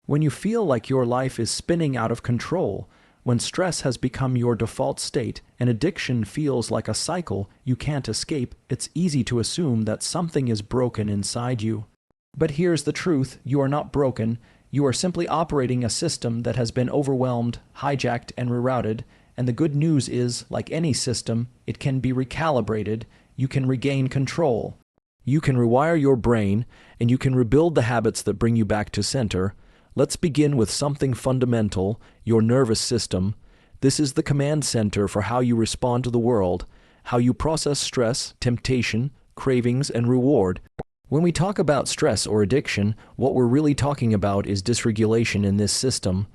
When you feel like your life is spinning out of control, when stress has become your default state and addiction feels like a cycle you can't escape, it's easy to assume that something is broken inside you. But here's the truth: you are not broken. You are simply operating a system that has been overwhelmed, hijacked, and rerouted. And the good news is, like any system, it can be recalibrated. You can regain control. You can rewire your brain, and you can rebuild the habits that bring you back to center. Let's begin with something fundamental: your nervous system. This is the command center for how you respond to the world, how you process stress, temptation, cravings, and reward. When we talk about stress or addiction, what we're really talking about is dysregulation in this system.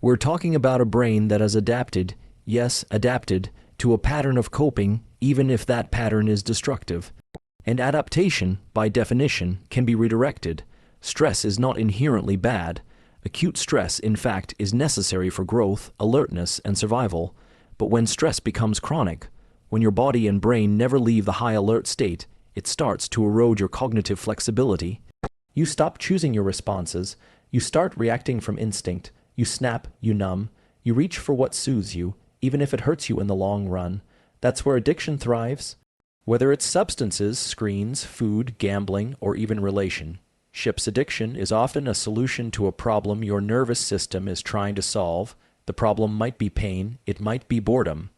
We're talking about a brain that has adapted, yes, adapted, to a pattern of coping, even if that pattern is destructive. And adaptation, by definition, can be redirected. Stress is not inherently bad. Acute stress, in fact, is necessary for growth, alertness, and survival. But when stress becomes chronic, when your body and brain never leave the high alert state, it starts to erode your cognitive flexibility. You stop choosing your responses. You start reacting from instinct. You snap, you numb. You reach for what soothes you, even if it hurts you in the long run. That's where addiction thrives. Whether it's substances, screens, food, gambling, or even relationships, addiction is often a solution to a problem your nervous system is trying to solve. The problem might be pain. It might be boredom.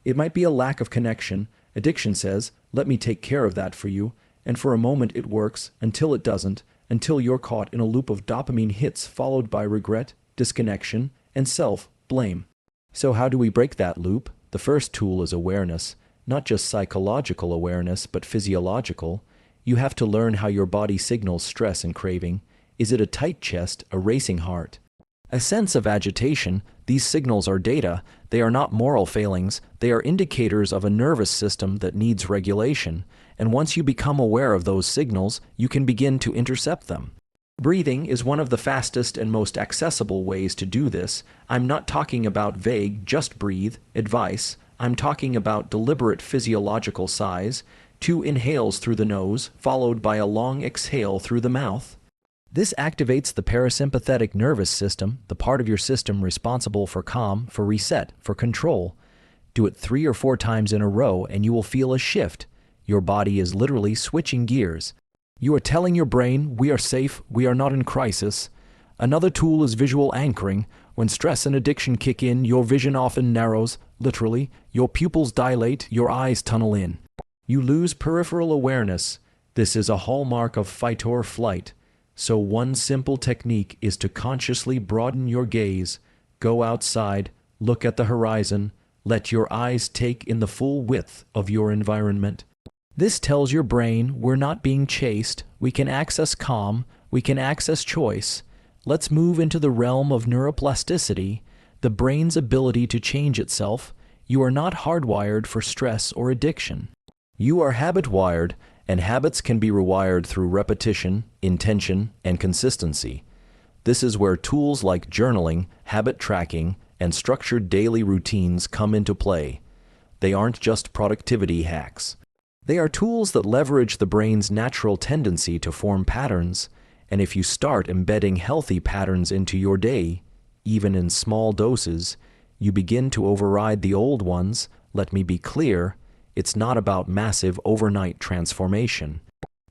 It might be a lack of connection. Addiction says, let me take care of that for you, and for a moment it works, until it doesn't, until you're caught in a loop of dopamine hits followed by regret, disconnection, and self-blame. So how do we break that loop? The first tool is awareness, not just psychological awareness, but physiological. You have to learn how your body signals stress and craving. Is it a tight chest, a racing heart, a sense of agitation? These signals are data. They are not moral failings. They are indicators of a nervous system that needs regulation. And once you become aware of those signals, you can begin to intercept them. Breathing is one of the fastest and most accessible ways to do this. I'm not talking about vague, just breathe advice. I'm talking about deliberate physiological sighs, 2 inhales through the nose, followed by a long exhale through the mouth. This activates the parasympathetic nervous system, the part of your system responsible for calm, for reset, for control. Do it 3 or 4 times in a row and you will feel a shift. Your body is literally switching gears. You are telling your brain, we are safe, we are not in crisis. Another tool is visual anchoring. When stress and addiction kick in, your vision often narrows, literally. Your pupils dilate, your eyes tunnel in. You lose peripheral awareness. This is a hallmark of fight or flight. So one simple technique is to consciously broaden your gaze. Go outside, look at the horizon, let your eyes take in the full width of your environment. This tells your brain we're not being chased, we can access calm, we can access choice. Let's move into the realm of neuroplasticity, the brain's ability to change itself. You are not hardwired for stress or addiction. You are habit-wired, and habits can be rewired through repetition, intention, and consistency. This is where tools like journaling, habit tracking, and structured daily routines come into play. They aren't just productivity hacks. They are tools that leverage the brain's natural tendency to form patterns, and if you start embedding healthy patterns into your day, even in small doses, you begin to override the old ones. Let me be clear. It's not about massive overnight transformation.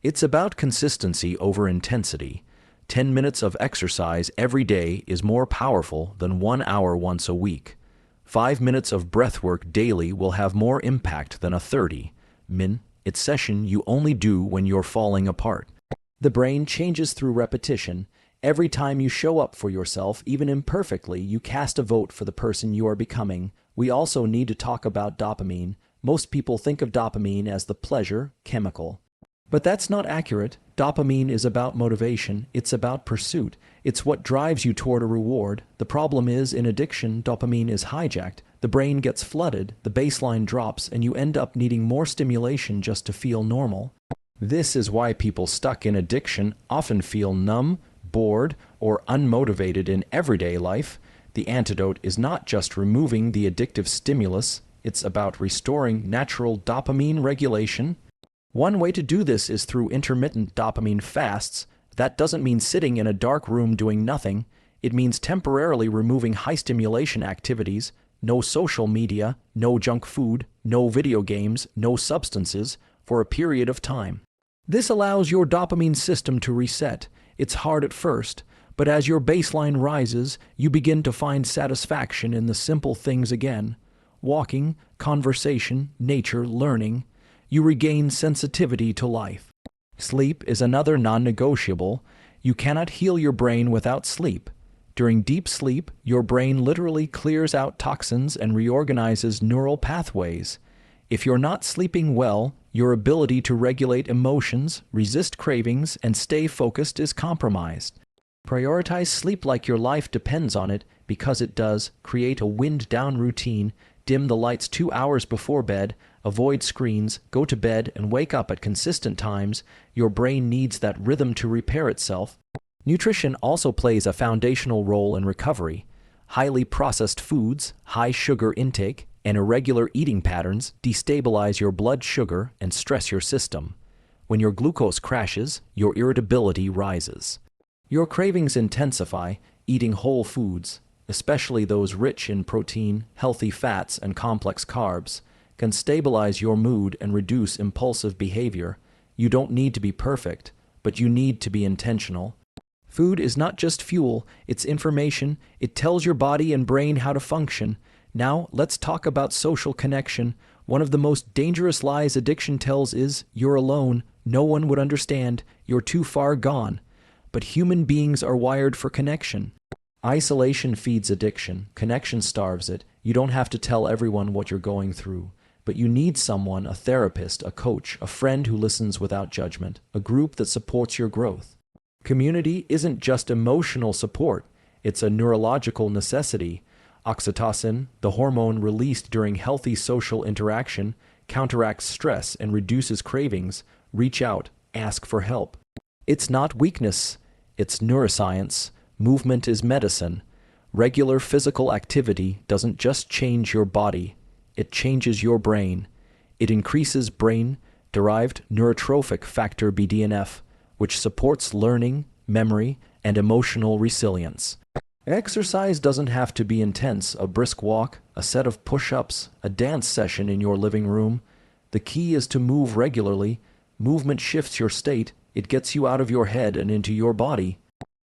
It's about consistency over intensity. 10 minutes of exercise every day is more powerful than 1 hour once a week. 5 minutes of breathwork daily will have more impact than a 30-minute session you only do when you're falling apart. The brain changes through repetition. Every time you show up for yourself, even imperfectly, you cast a vote for the person you are becoming. We also need to talk about dopamine. Most people think of dopamine as the pleasure chemical. But that's not accurate. Dopamine is about motivation. It's about pursuit. It's what drives you toward a reward. The problem is, in addiction, dopamine is hijacked. The brain gets flooded, the baseline drops, and you end up needing more stimulation just to feel normal. This is why people stuck in addiction often feel numb, bored, or unmotivated in everyday life. The antidote is not just removing the addictive stimulus. It's about restoring natural dopamine regulation. One way to do this is through intermittent dopamine fasts. That doesn't mean sitting in a dark room doing nothing. It means temporarily removing high-stimulation activities, no social media, no junk food, no video games, no substances, for a period of time. This allows your dopamine system to reset. It's hard at first, but as your baseline rises, you begin to find satisfaction in the simple things again. Walking, conversation, nature, learning. You regain sensitivity to life. Sleep is another non-negotiable. You cannot heal your brain without sleep. During deep sleep, your brain literally clears out toxins and reorganizes neural pathways. If you're not sleeping well, your ability to regulate emotions, resist cravings, and stay focused is compromised. Prioritize sleep like your life depends on it, because it does. Create a wind-down routine, dim the lights 2 hours before bed, avoid screens, go to bed, and wake up at consistent times. Your brain needs that rhythm to repair itself. Nutrition also plays a foundational role in recovery. Highly processed foods, high sugar intake, and irregular eating patterns destabilize your blood sugar and stress your system. When your glucose crashes, your irritability rises. Your cravings intensify. Eating whole foods, especially those rich in protein, healthy fats, and complex carbs, can stabilize your mood and reduce impulsive behavior. You don't need to be perfect, but you need to be intentional. Food is not just fuel, it's information. It tells your body and brain how to function. Now, let's talk about social connection. One of the most dangerous lies addiction tells is, you're alone, no one would understand, you're too far gone. But human beings are wired for connection. Isolation feeds addiction, connection starves it. You don't have to tell everyone what you're going through. But you need someone, a therapist, a coach, a friend who listens without judgment, a group that supports your growth. Community isn't just emotional support, it's a neurological necessity. Oxytocin, the hormone released during healthy social interaction, counteracts stress and reduces cravings. Reach out, ask for help. It's not weakness, it's neuroscience. Movement is medicine. Regular physical activity doesn't just change your body, it changes your brain. It increases brain-derived neurotrophic factor BDNF, which supports learning, memory, and emotional resilience. Exercise doesn't have to be intense. A brisk walk, a set of push-ups, a dance session in your living room. The key is to move regularly. Movement shifts your state. It gets you out of your head and into your body.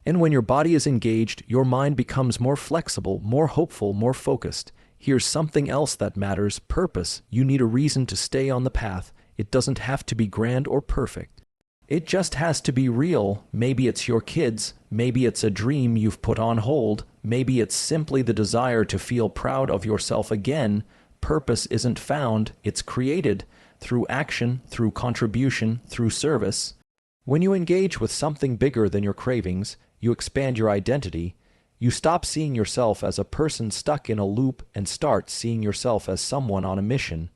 And when your body is engaged, your mind becomes more flexible, more hopeful, more focused. Here's something else that matters: purpose. You need a reason to stay on the path. It doesn't have to be grand or perfect. It just has to be real. Maybe it's your kids, maybe it's a dream you've put on hold, maybe it's simply the desire to feel proud of yourself again. Purpose isn't found, it's created through action, through contribution, through service. When you engage with something bigger than your cravings, you expand your identity. You stop seeing yourself as a person stuck in a loop and start seeing yourself as someone on a mission.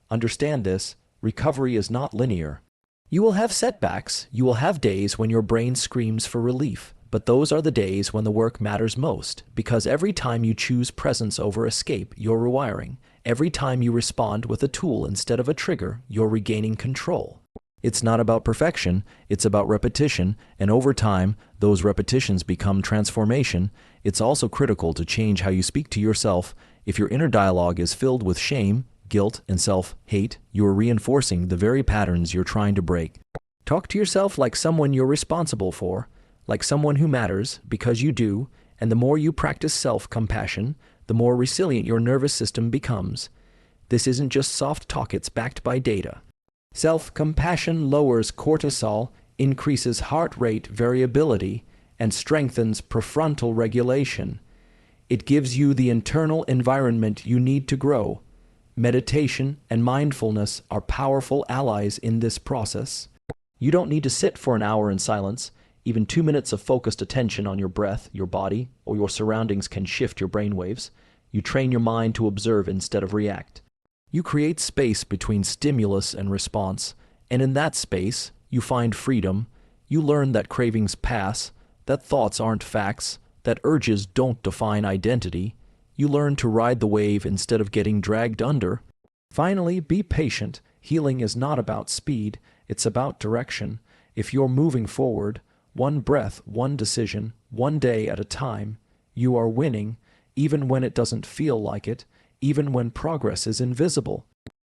Understand this: recovery is not linear. You will have setbacks, you will have days when your brain screams for relief, but those are the days when the work matters most, because every time you choose presence over escape, you're rewiring. Every time you respond with a tool instead of a trigger, you're regaining control. It's not about perfection, it's about repetition, and over time, those repetitions become transformation. It's also critical to change how you speak to yourself. If your inner dialogue is filled with shame, guilt, and self-hate, you are reinforcing the very patterns you're trying to break. Talk to yourself like someone you're responsible for, like someone who matters, because you do, and the more you practice self-compassion, the more resilient your nervous system becomes. This isn't just soft talk, it's backed by data. Self-compassion lowers cortisol, increases heart rate variability, and strengthens prefrontal regulation. It gives you the internal environment you need to grow. Meditation and mindfulness are powerful allies in this process. You don't need to sit for an hour in silence. Even 2 minutes of focused attention on your breath, your body, or your surroundings can shift your brainwaves. You train your mind to observe instead of react. You create space between stimulus and response, and in that space, you find freedom. You learn that cravings pass, that thoughts aren't facts, that urges don't define identity. You learn to ride the wave instead of getting dragged under. Finally, be patient. Healing is not about speed, it's about direction. If you're moving forward, one breath, one decision, one day at a time, You are winning, even when it doesn't feel like it, even when progress is invisible.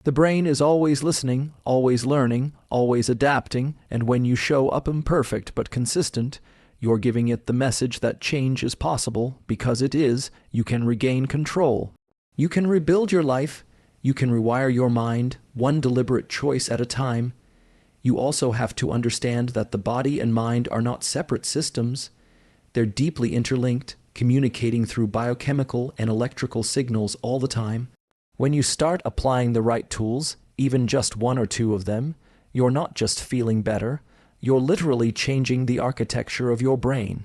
The brain is always listening, always learning, always adapting, and when you show up imperfect but consistent, you're giving it the message that change is possible. Because it is, you can regain control. You can rebuild your life. You can rewire your mind, one deliberate choice at a time. You also have to understand that the body and mind are not separate systems. They're deeply interlinked, communicating through biochemical and electrical signals all the time. When you start applying the right tools, even just one or two of them, you're not just feeling better, you're literally changing the architecture of your brain.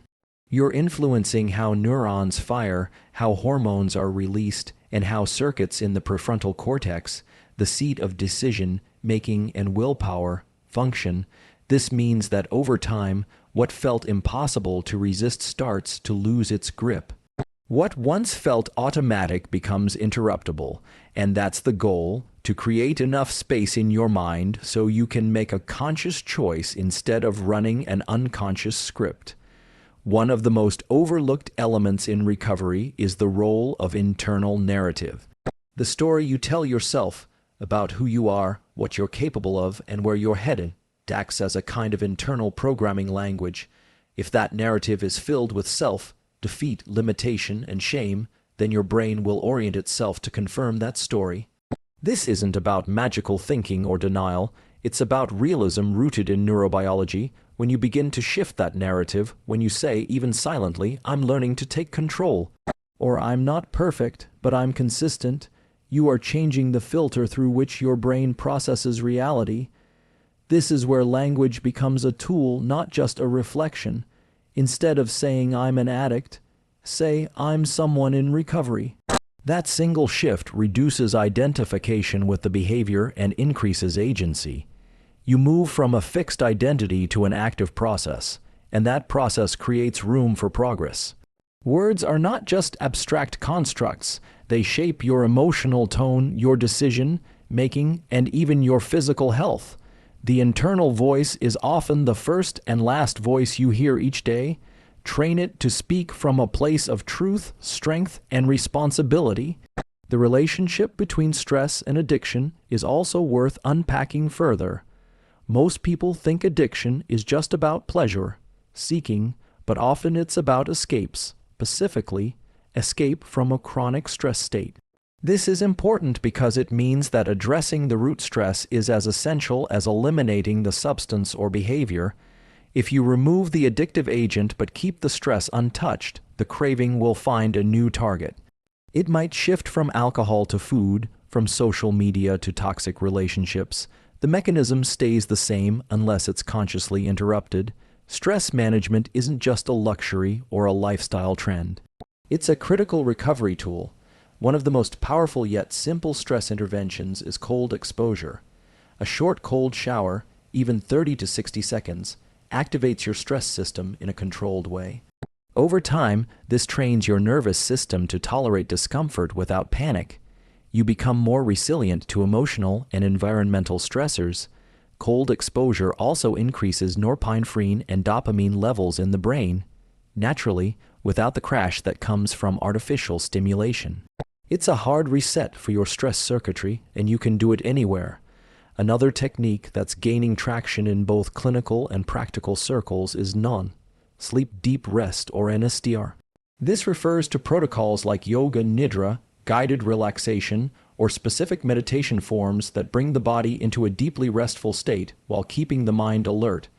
You're influencing how neurons fire, how hormones are released, and how circuits in the prefrontal cortex, the seat of decision, making, and willpower, function. This means that over time, what felt impossible to resist starts to lose its grip. What once felt automatic becomes interruptible, and that's the goal, to create enough space in your mind so you can make a conscious choice instead of running an unconscious script. One of the most overlooked elements in recovery is the role of internal narrative. The story you tell yourself about who you are, what you're capable of, and where you're headed acts as a kind of internal programming language. If that narrative is filled with self, defeat, limitation, and shame, then your brain will orient itself to confirm that story. This isn't about magical thinking or denial. It's about realism rooted in neurobiology. When you begin to shift that narrative, when you say, even silently, I'm learning to take control, or I'm not perfect, but I'm consistent, you are changing the filter through which your brain processes reality. This is where language becomes a tool, not just a reflection. Instead of saying I'm an addict, say I'm someone in recovery. That single shift reduces identification with the behavior and increases agency. You move from a fixed identity to an active process, and that process creates room for progress. Words are not just abstract constructs. They shape your emotional tone, your decision making, and even your physical health. The internal voice is often the first and last voice you hear each day. Train it to speak from a place of truth, strength, and responsibility. The relationship between stress and addiction is also worth unpacking further. Most people think addiction is just about pleasure, seeking, but often it's about escapes, specifically, escape from a chronic stress state. This is important because it means that addressing the root stress is as essential as eliminating the substance or behavior. If you remove the addictive agent but keep the stress untouched, the craving will find a new target. It might shift from alcohol to food, from social media to toxic relationships. The mechanism stays the same unless it's consciously interrupted. Stress management isn't just a luxury or a lifestyle trend. It's a critical recovery tool. One of the most powerful yet simple stress interventions is cold exposure. A short cold shower, even 30 to 60 seconds, activates your stress system in a controlled way. Over time, this trains your nervous system to tolerate discomfort without panic. You become more resilient to emotional and environmental stressors. Cold exposure also increases norepinephrine and dopamine levels in the brain, naturally, without the crash that comes from artificial stimulation. It's a hard reset for your stress circuitry, and you can do it anywhere. Another technique that's gaining traction in both clinical and practical circles is NON, sleep deep rest, or NSDR. This refers to protocols like yoga nidra, guided relaxation, or specific meditation forms that bring the body into a deeply restful state while keeping the mind alert.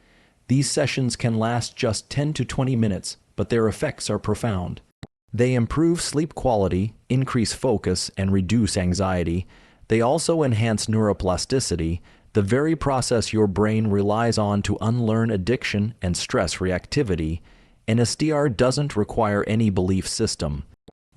These sessions can last just 10 to 20 minutes, but their effects are profound. They improve sleep quality, increase focus, and reduce anxiety. They also enhance neuroplasticity, the very process your brain relies on to unlearn addiction and stress reactivity. NSDR doesn't require any belief system.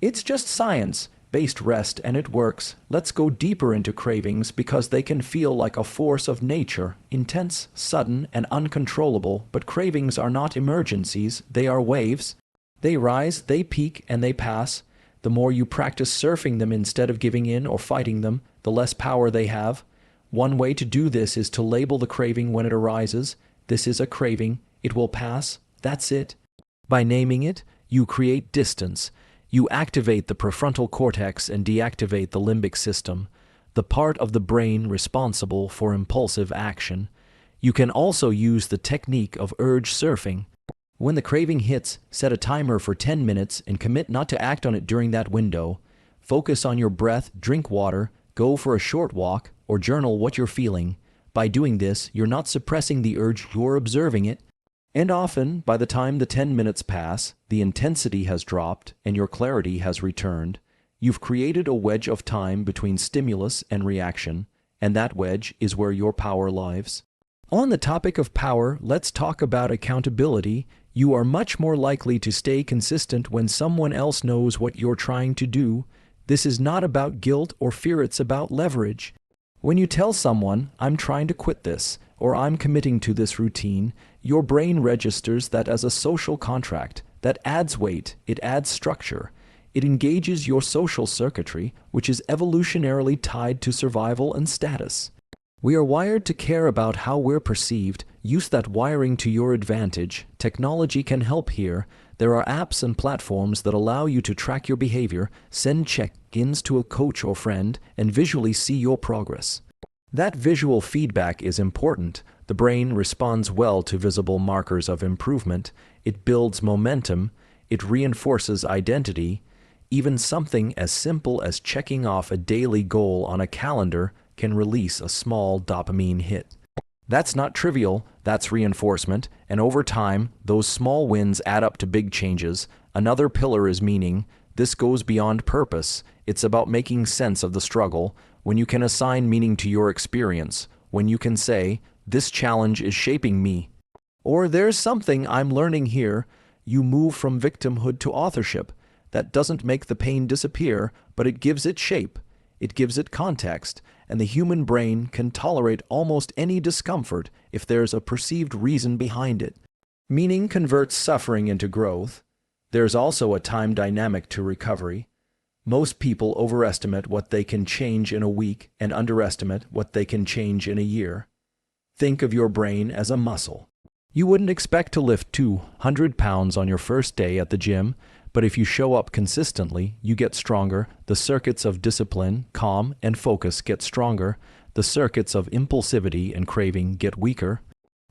It's just science-based rest, and it works. Let's go deeper into cravings because they can feel like a force of nature, intense, sudden, and uncontrollable. But cravings are not emergencies, they are waves. They rise, they peak, and they pass. The more you practice surfing them instead of giving in or fighting them, the less power they have. One way to do this is to label the craving when it arises. This is a craving. It will pass. That's it. By naming it, You create distance. You activate the prefrontal cortex and deactivate the limbic system, the part of the brain responsible for impulsive action. You can also use the technique of urge surfing. When the craving hits, set a timer for 10 minutes and commit not to act on it during that window. Focus on your breath, drink water, go for a short walk, or journal what you're feeling. By doing this, you're not suppressing the urge, you're observing it. And often, by the time the 10 minutes pass, the intensity has dropped and your clarity has returned. You've created a wedge of time between stimulus and reaction, and that wedge is where your power lies. On the topic of power, let's talk about accountability. You are much more likely to stay consistent when someone else knows what you're trying to do. This is not about guilt or fear, it's about leverage. When you tell someone, I'm trying to quit this, or I'm committing to this routine, your brain registers that as a social contract. That adds weight, it adds structure. It engages your social circuitry, which is evolutionarily tied to survival and status. We are wired to care about how we're perceived. Use that wiring to your advantage. Technology can help here. There are apps and platforms that allow you to track your behavior, send check-ins to a coach or friend, and visually see your progress. That visual feedback is important. The brain responds well to visible markers of improvement. It builds momentum. It reinforces identity. Even something as simple as checking off a daily goal on a calendar can release a small dopamine hit. That's not trivial, that's reinforcement, and over time, those small wins add up to big changes. Another pillar is meaning. This goes beyond purpose. It's about making sense of the struggle. When you can assign meaning to your experience, when you can say, this challenge is shaping me, or there's something I'm learning here, you move from victimhood to authorship. That doesn't make the pain disappear, but it gives it shape. It gives it context, and the human brain can tolerate almost any discomfort if there's a perceived reason behind it. Meaning converts suffering into growth. There's also a time dynamic to recovery. Most people overestimate what they can change in a week and underestimate what they can change in a year. Think of your brain as a muscle. You wouldn't expect to lift 200 pounds on your first day at the gym, but if you show up consistently, you get stronger. The circuits of discipline, calm, and focus get stronger. The circuits of impulsivity and craving get weaker.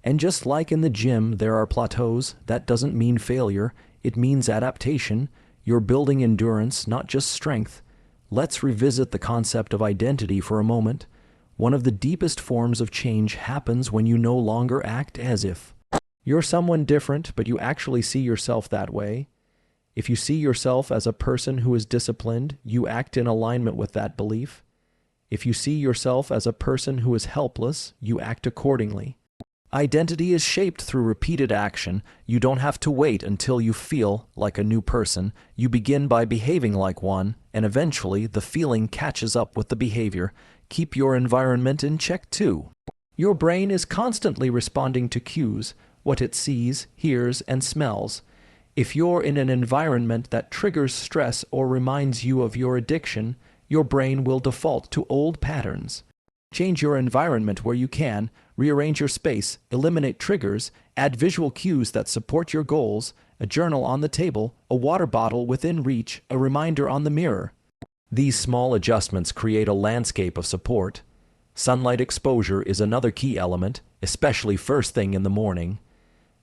And just like in the gym, there are plateaus. That doesn't mean failure. It means adaptation. You're building endurance, not just strength. Let's revisit the concept of identity for a moment. One of the deepest forms of change happens when you no longer act as if you're someone different, but you actually see yourself that way. If you see yourself as a person who is disciplined, you act in alignment with that belief. If you see yourself as a person who is helpless, you act accordingly. Identity is shaped through repeated action. You don't have to wait until you feel like a new person. You begin by behaving like one, and eventually the feeling catches up with the behavior. Keep your environment in check too. Your brain is constantly responding to cues, what it sees, hears, and smells. If you're in an environment that triggers stress or reminds you of your addiction, your brain will default to old patterns. Change your environment where you can, rearrange your space, eliminate triggers, add visual cues that support your goals, a journal on the table, a water bottle within reach, a reminder on the mirror. These small adjustments create a landscape of support. Sunlight exposure is another key element, especially first thing in the morning.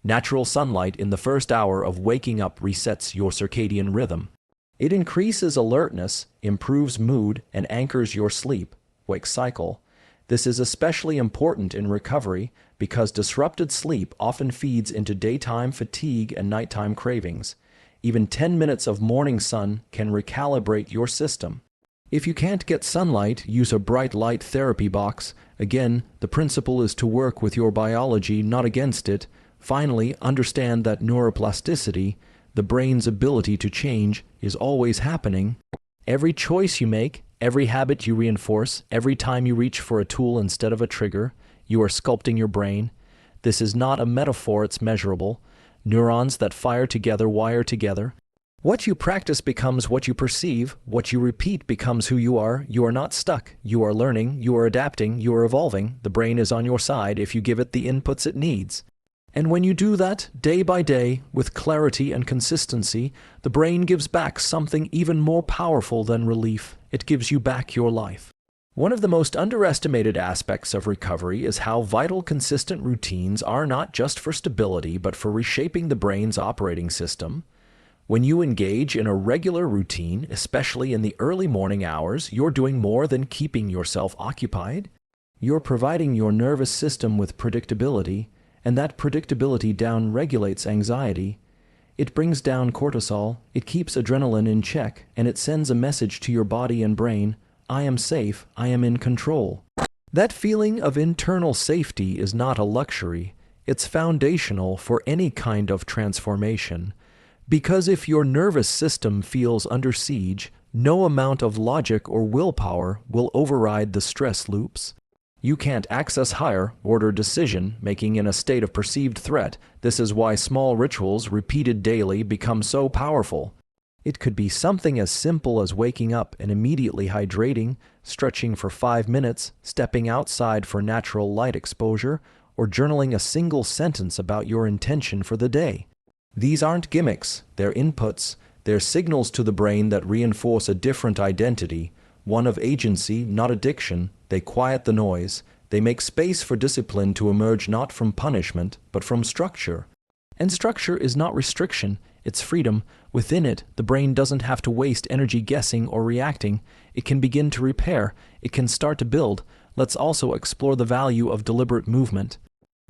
Natural sunlight in the first hour of waking up resets your circadian rhythm. It increases alertness, improves mood, and anchors your sleep-wake cycle. This is especially important in recovery because disrupted sleep often feeds into daytime fatigue and nighttime cravings. Even 10 minutes of morning sun can recalibrate your system. If you can't get sunlight, use a bright light therapy box. Again, the principle is to work with your biology, not against it. Finally, understand that neuroplasticity, the brain's ability to change, is always happening. Every choice you make, every habit you reinforce, every time you reach for a tool instead of a trigger, you are sculpting your brain. This is not a metaphor, it's measurable. Neurons that fire together wire together. What you practice becomes what you perceive. What you repeat becomes who you are. You are not stuck. You are learning. You are adapting. You are evolving. The brain is on your side if you give it the inputs it needs. And when you do that, day by day, with clarity and consistency, the brain gives back something even more powerful than relief. It gives you back your life. One of the most underestimated aspects of recovery is how vital consistent routines are not just for stability, but for reshaping the brain's operating system. When you engage in a regular routine, especially in the early morning hours, you're doing more than keeping yourself occupied. You're providing your nervous system with predictability, and that predictability down-regulates anxiety. It brings down cortisol, it keeps adrenaline in check, and it sends a message to your body and brain, I am safe, I am in control. That feeling of internal safety is not a luxury. It's foundational for any kind of transformation. Because if your nervous system feels under siege, no amount of logic or willpower will override the stress loops. You can't access higher order decision making in a state of perceived threat. This is why small rituals repeated daily become so powerful. It could be something as simple as waking up and immediately hydrating, stretching for 5 minutes, stepping outside for natural light exposure, or journaling a single sentence about your intention for the day. These aren't gimmicks, they're inputs. They're signals to the brain that reinforce a different identity, one of agency, not addiction. They quiet the noise. They make space for discipline to emerge not from punishment, but from structure. And structure is not restriction, it's freedom. Within it, the brain doesn't have to waste energy guessing or reacting. It can begin to repair. It can start to build. Let's also explore the value of deliberate movement.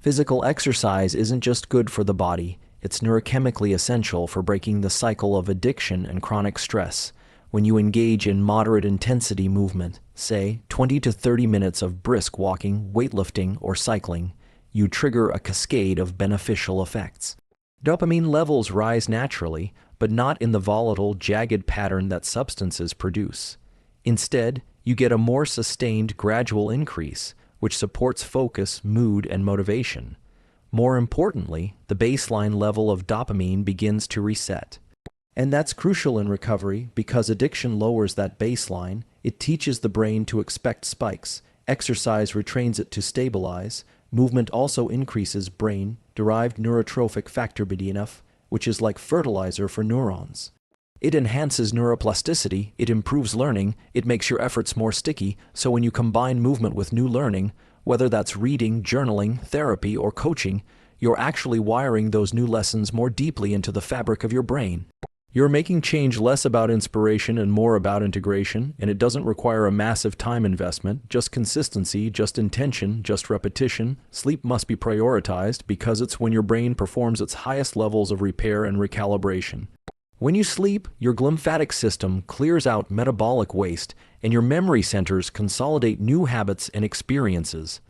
Physical exercise isn't just good for the body. It's neurochemically essential for breaking the cycle of addiction and chronic stress. When you engage in moderate intensity movement, say 20 to 30 minutes of brisk walking, weightlifting, or cycling, you trigger a cascade of beneficial effects. Dopamine levels rise naturally, but not in the volatile, jagged pattern that substances produce. Instead, you get a more sustained, gradual increase, which supports focus, mood, and motivation. More importantly, the baseline level of dopamine begins to reset. And that's crucial in recovery because addiction lowers that baseline. It teaches the brain to expect spikes. Exercise retrains it to stabilize. Movement also increases brain-derived neurotrophic factor BDNF, which is like fertilizer for neurons. It enhances neuroplasticity, it improves learning, it makes your efforts more sticky, so when you combine movement with new learning, whether that's reading, journaling, therapy, or coaching, you're actually wiring those new lessons more deeply into the fabric of your brain. You're making change less about inspiration and more about integration, and it doesn't require a massive time investment, just consistency, just intention, just repetition. Sleep must be prioritized because it's when your brain performs its highest levels of repair and recalibration. When you sleep, your glymphatic system clears out metabolic waste, and your memory centers consolidate new habits and experiences.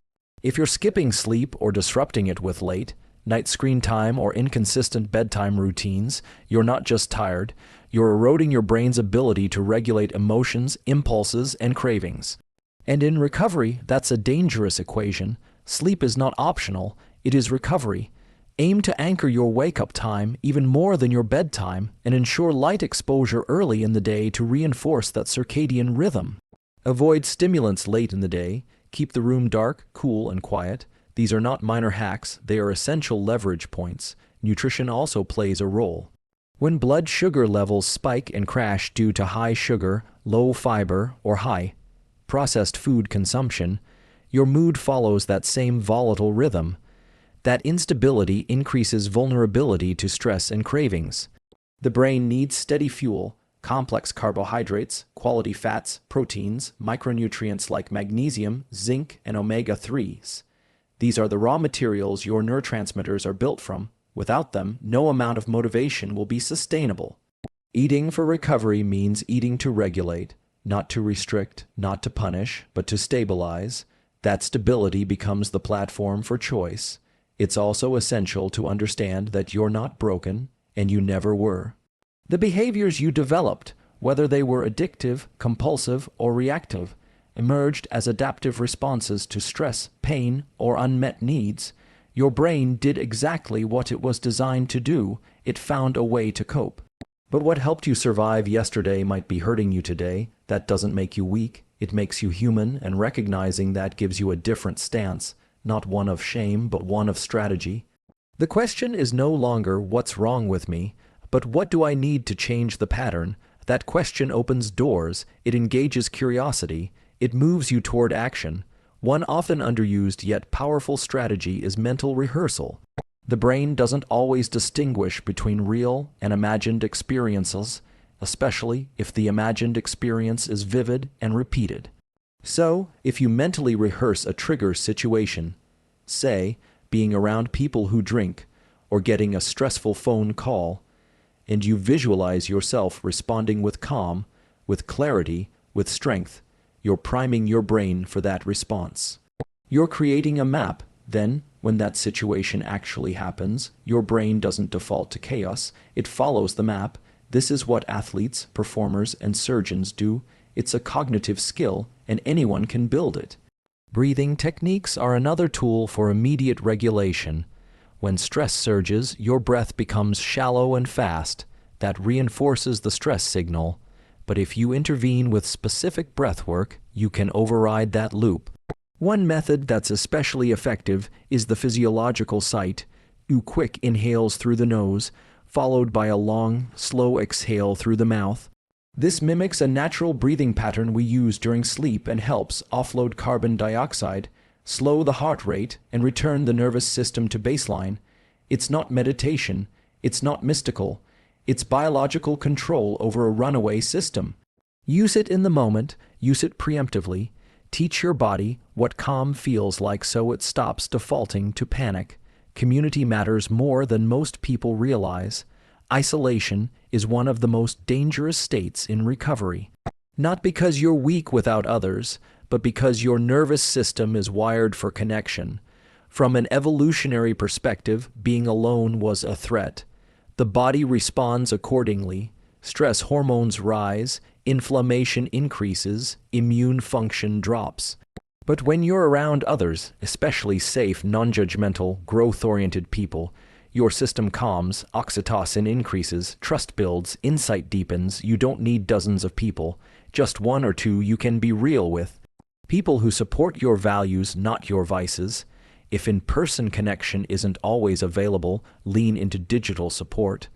If you're skipping sleep or disrupting it with late night screen time or inconsistent bedtime routines, you're not just tired, you're eroding your brain's ability to regulate emotions, impulses, and cravings. And in recovery, that's a dangerous equation. Sleep is not optional, it is recovery. Aim to anchor your wake-up time even more than your bedtime and ensure light exposure early in the day to reinforce that circadian rhythm. Avoid stimulants late in the day. Keep the room dark, cool, and quiet. These are not minor hacks, they are essential leverage points. Nutrition also plays a role. When blood sugar levels spike and crash due to high sugar, low fiber, or high processed food consumption, your mood follows that same volatile rhythm. That instability increases vulnerability to stress and cravings. The brain needs steady fuel, complex carbohydrates, quality fats, proteins, micronutrients like magnesium, zinc, and omega-3s. These are the raw materials your neurotransmitters are built from. Without them, no amount of motivation will be sustainable. Eating for recovery means eating to regulate, not to restrict, not to punish, but to stabilize. That stability becomes the platform for choice. It's also essential to understand that you're not broken, and you never were. The behaviors you developed, whether they were addictive, compulsive, or reactive, emerged as adaptive responses to stress, pain, or unmet needs. Your brain did exactly what it was designed to do. It found a way to cope. But what helped you survive yesterday might be hurting you today. That doesn't make you weak. It makes you human, and recognizing that gives you a different stance, not one of shame, but one of strategy. The question is no longer what's wrong with me, but what do I need to change the pattern? That question opens doors, it engages curiosity, it moves you toward action. One often underused yet powerful strategy is mental rehearsal. The brain doesn't always distinguish between real and imagined experiences, especially if the imagined experience is vivid and repeated. So, if you mentally rehearse a trigger situation, say, being around people who drink, or getting a stressful phone call, and you visualize yourself responding with calm, with clarity, with strength, you're priming your brain for that response. You're creating a map. Then, when that situation actually happens, your brain doesn't default to chaos, it follows the map. This is what athletes, performers, and surgeons do. It's a cognitive skill, and anyone can build it. Breathing techniques are another tool for immediate regulation. When stress surges, your breath becomes shallow and fast. That reinforces the stress signal. But if you intervene with specific breath work, you can override that loop. One method that's especially effective is the physiological sight. Quick inhales through the nose, followed by a long, slow exhale through the mouth. This mimics a natural breathing pattern we use during sleep and helps offload carbon dioxide, slow the heart rate, and return the nervous system to baseline. It's not meditation, it's not mystical, it's biological control over a runaway system. Use it in the moment, use it preemptively, teach your body what calm feels like so it stops defaulting to panic. Community matters more than most people realize. Isolation is one of the most dangerous states in recovery. Not because you're weak without others, but because your nervous system is wired for connection. From an evolutionary perspective, being alone was a threat. The body responds accordingly. Stress hormones rise, inflammation increases, immune function drops. But when you're around others, especially safe, non-judgmental, growth-oriented people, your system calms, oxytocin increases, trust builds, insight deepens. You don't need dozens of people, just one or two you can be real with. People who support your values, not your vices. If in-person connection isn't always available, lean into digital support.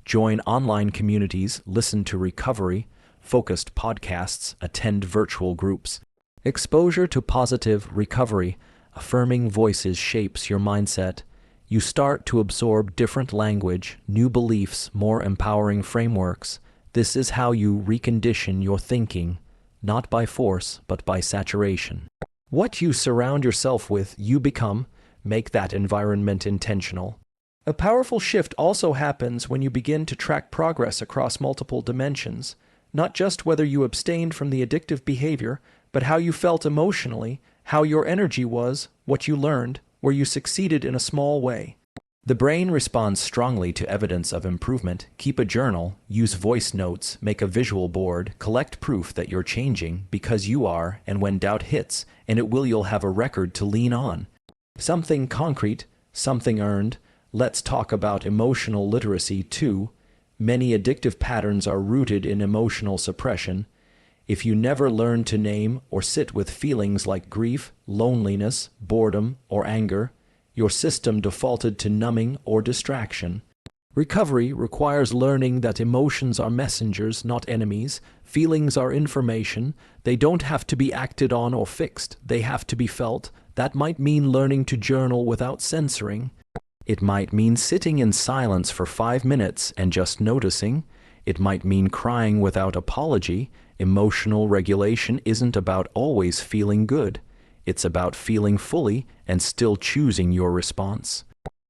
Join online communities, listen to recovery-focused podcasts, attend virtual groups. Exposure to positive recovery, affirming voices shapes your mindset. You start to absorb different language, new beliefs, more empowering frameworks. This is how you recondition your thinking, not by force, but by saturation. What you surround yourself with, you become. Make that environment intentional. A powerful shift also happens when you begin to track progress across multiple dimensions, not just whether you abstained from the addictive behavior, but how you felt emotionally, how your energy was, what you learned, where you succeeded in a small way. The brain responds strongly to evidence of improvement. Keep a journal, use voice notes, make a visual board, collect proof that you're changing because you are, and when doubt hits, and it will, you'll have a record to lean on. Something concrete, something earned. Let's talk about emotional literacy too. Many addictive patterns are rooted in emotional suppression. If you never learn to name or sit with feelings like grief, loneliness, boredom, or anger, your system defaulted to numbing or distraction. Recovery requires learning that emotions are messengers, not enemies. Feelings are information. They don't have to be acted on or fixed. They have to be felt. That might mean learning to journal without censoring. It might mean sitting in silence for 5 minutes and just noticing. It might mean crying without apology. Emotional regulation isn't about always feeling good. It's about feeling fully and still choosing your response.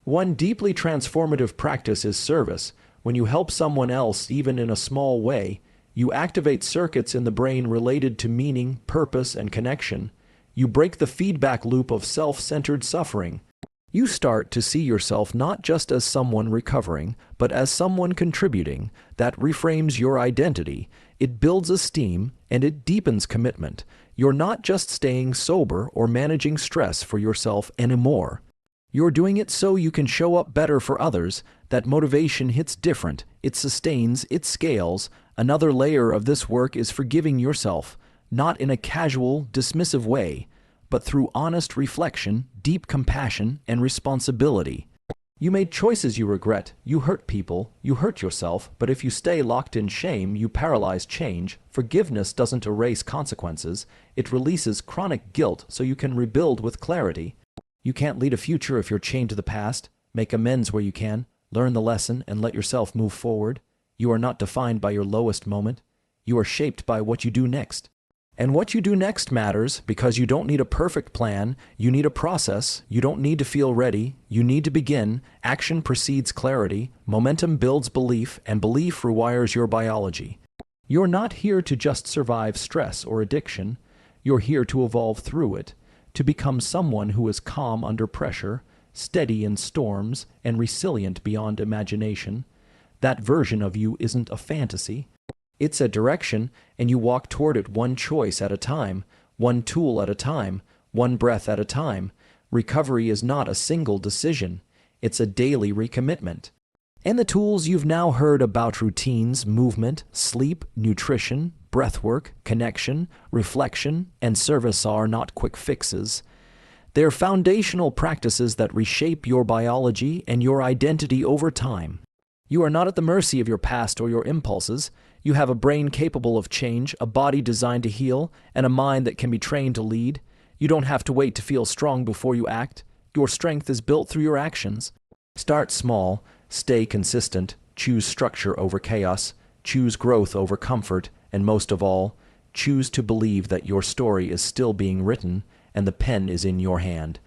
One deeply transformative practice is service. When you help someone else, even in a small way, you activate circuits in the brain related to meaning, purpose, and connection. You break the feedback loop of self-centered suffering. You start to see yourself not just as someone recovering, but as someone contributing. That reframes your identity. It builds esteem, and it deepens commitment. You're not just staying sober or managing stress for yourself anymore. You're doing it so you can show up better for others. That motivation hits different. It sustains, it scales. Another layer of this work is forgiving yourself, not in a casual, dismissive way, but through honest reflection, deep compassion, and responsibility. You made choices you regret, you hurt people, you hurt yourself, but if you stay locked in shame, you paralyze change. Forgiveness doesn't erase consequences, it releases chronic guilt so you can rebuild with clarity. You can't lead a future if you're chained to the past. Make amends where you can, learn the lesson, and let yourself move forward. You are not defined by your lowest moment. You are shaped by what you do next. And what you do next matters because you don't need a perfect plan, you need a process, you don't need to feel ready, you need to begin. Action precedes clarity, momentum builds belief, and belief rewires your biology. You're not here to just survive stress or addiction, you're here to evolve through it, to become someone who is calm under pressure, steady in storms, and resilient beyond imagination. That version of you isn't a fantasy. It's a direction, and you walk toward it one choice at a time, one tool at a time, one breath at a time. Recovery is not a single decision. It's a daily recommitment. And the tools you've now heard about: routines, movement, sleep, nutrition, breathwork, connection, reflection, and service are not quick fixes. They're foundational practices that reshape your biology and your identity over time. You are not at the mercy of your past or your impulses. You have a brain capable of change, a body designed to heal, and a mind that can be trained to lead. You don't have to wait to feel strong before you act. Your strength is built through your actions. Start small, stay consistent, choose structure over chaos, choose growth over comfort, and most of all, choose to believe that your story is still being written and the pen is in your hand.